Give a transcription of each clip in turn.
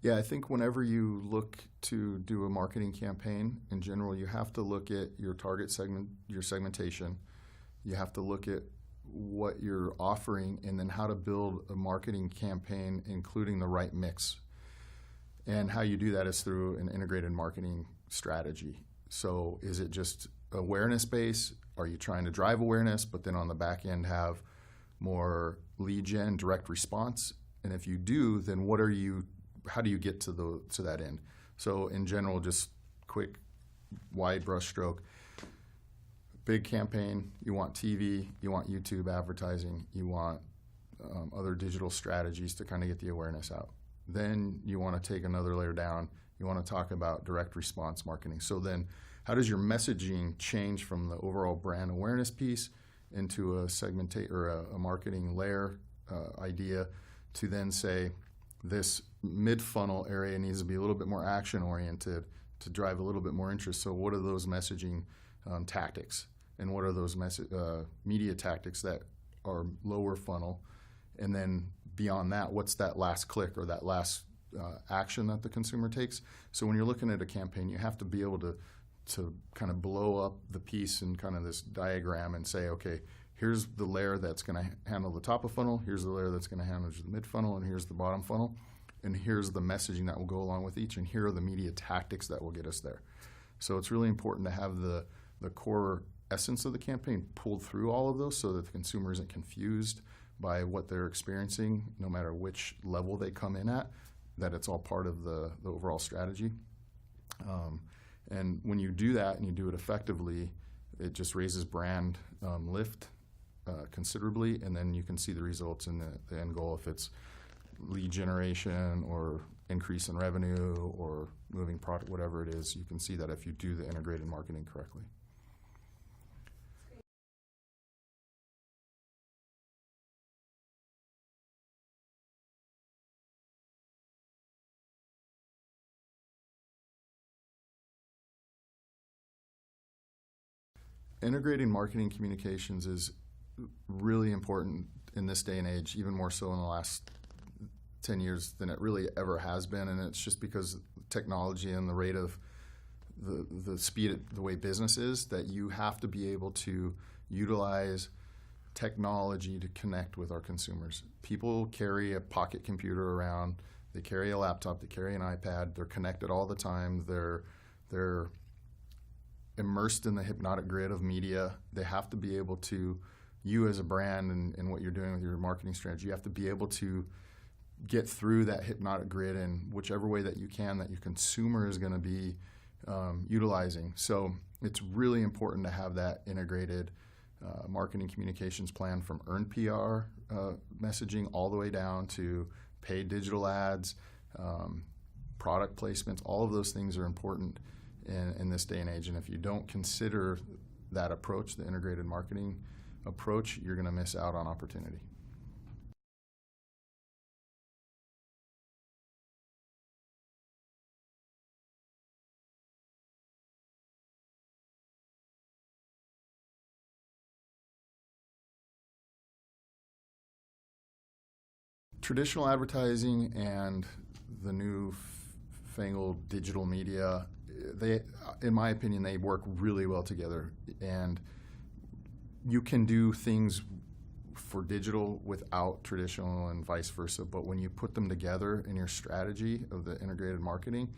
Yeah, I think whenever you look to do a marketing campaign, in general, you have to look at your target segment, your segmentation. You have to look at what you're offering and then how to build a marketing campaign, including the right mix. And how you do that is through an integrated marketing strategy. So is it just awareness based? Are you trying to drive awareness, but then on the back end have more lead gen, direct response? And if you do, then how do you get to that end? So in general, just quick, wide brush stroke. Big campaign, you want TV, you want YouTube advertising, you want other digital strategies to kind of get the awareness out. Then you want to take another layer down. You want to talk about direct response marketing. So then how does your messaging change from the overall brand awareness piece into a marketing layer idea to then say this mid-funnel area needs to be a little bit more action-oriented to drive a little bit more interest. So what are those messaging tactics? And what are those media tactics that are lower funnel? And then beyond that, what's that last click or that last action that the consumer takes? So when you're looking at a campaign, you have to be able to kind of blow up the piece in kind of this diagram and say, okay, here's the layer that's going to handle the top of funnel, here's the layer that's going to handle the mid funnel, and here's the bottom funnel, and here's the messaging that will go along with each, and here are the media tactics that will get us there. So it's really important to have the core essence of the campaign pulled through all of those so that the consumer isn't confused by what they're experiencing, no matter which level they come in at, that it's all part of the overall strategy. And when you do that and you do it effectively, it just raises brand lift considerably, and then you can see the results in the end goal, if it's lead generation or increase in revenue or moving product, whatever it is. You can see that if you do the integrated marketing correctly. Integrating marketing communications is really important in this day and age, even more so in the last 10 years than it really ever has been. And it's just because technology and the rate of the speed at the way business is, that you have to be able to utilize technology to connect with our consumers. People carry a pocket computer around, they carry a laptop, they carry an iPad, they're connected all the time, they're immersed in the hypnotic grid of media. They have to be able to, you as a brand and what you're doing with your marketing strategy, you have to be able to get through that hypnotic grid in whichever way that you can, that your consumer is going to be utilizing. So it's really important to have that integrated marketing communications plan, from earned PR messaging all the way down to paid digital ads, product placements. All of those things are important in this day and age. And if you don't consider that approach, the integrated marketing approach, you're going to miss out on opportunity. Traditional advertising and the new fangled digital media, they, in my opinion, they work really well together. And you can do things for digital without traditional and vice versa. But when you put them together in your strategy of the integrated marketing,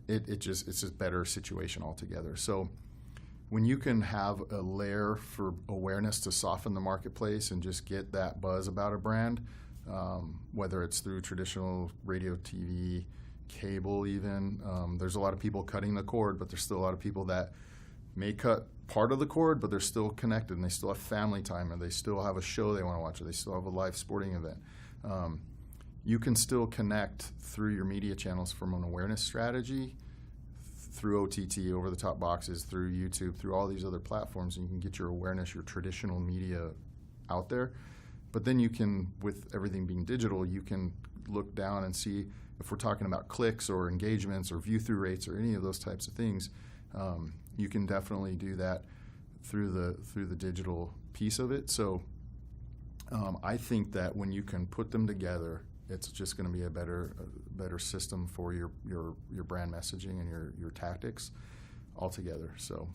it's a better situation altogether. So when you can have a layer for awareness to soften the marketplace and just get that buzz about a brand, whether it's through traditional radio, TV, cable even. There's a lot of people cutting the cord, but there's still a lot of people that may cut part of the cord, but they're still connected and they still have family time, or they still have a show they want to watch, or they still have a live sporting event. You can still connect through your media channels from an awareness strategy, through OTT, over-the-top boxes, through YouTube, through all these other platforms, and you can get your awareness, your traditional media out there. But then you can, with everything being digital, you can look down and see if we're talking about clicks or engagements or view-through rates or any of those types of things. You can definitely do that through the digital piece of it. So I think that when you can put them together it's just going to be a better system for your brand messaging and your tactics altogether. So